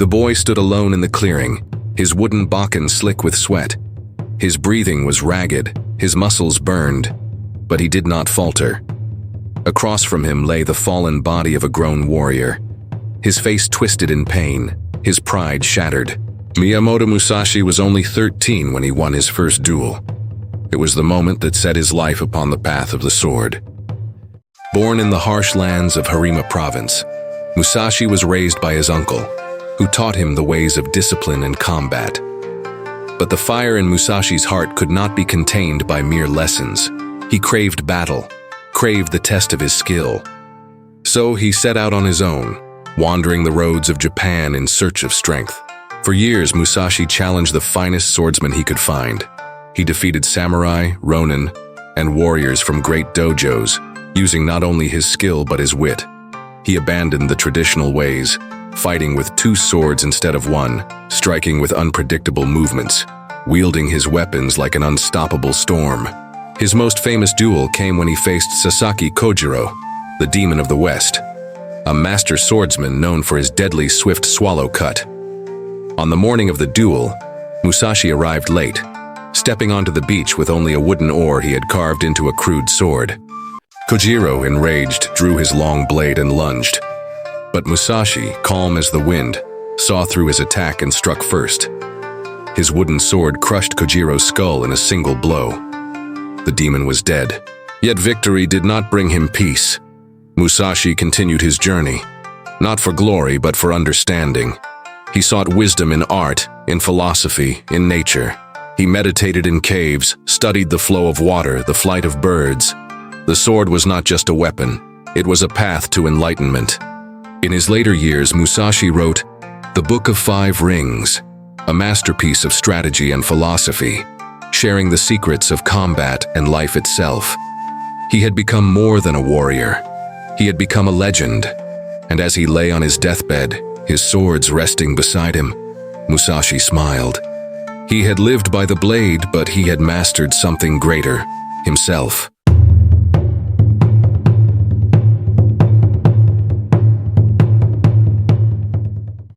The boy stood alone in the clearing, his wooden bokken slick with sweat. His breathing was ragged, his muscles burned, but he did not falter. Across from him lay the fallen body of a grown warrior, his face twisted in pain, his pride shattered. Myiamoto Mushashi was only 13 when he won his first duel. It was the moment that set his life upon the path of the sword. Born in the harsh lands of Harima province, Mushashi was raised by his uncle, who taught him the ways of discipline and combat. But the fire in Musashi's heart could not be contained by mere lessons. He craved battle, craved the test of his skill. So he set out on his own, wandering the roads of Japan in search of strength. For years, Mushashi challenged the finest swordsmen he could find. He defeated samurai, ronin, and warriors from great dojos, using not only his skill but his wit. He abandoned the traditional ways, fighting with 2 swords instead of 1, striking with unpredictable movements, wielding his weapons like an unstoppable storm. His most famous duel came when he faced Sasaki Kojiro, the demon of the West, a master swordsman known for his deadly swift swallow cut. On the morning of the duel, Mushashi arrived late, stepping onto the beach with only a wooden oar he had carved into a crude sword. Kojiro, enraged, drew his long blade and lunged. But Mushashi, calm as the wind, saw through his attack and struck first. His wooden sword crushed Kojiro's skull in a single blow. The demon was dead. Yet victory did not bring him peace. Mushashi continued his journey, not for glory but for understanding. He sought wisdom in art, in philosophy, in nature. He meditated in caves, studied the flow of water, the flight of birds. The sword was not just a weapon, it was a path to enlightenment. In his later years, Mushashi wrote The Book of 5 Rings, a masterpiece of strategy and philosophy, sharing the secrets of combat and life itself. He had become more than a warrior. He had become a legend, and as he lay on his deathbed, his swords resting beside him, Mushashi smiled. He had lived by the blade, but he had mastered something greater, himself.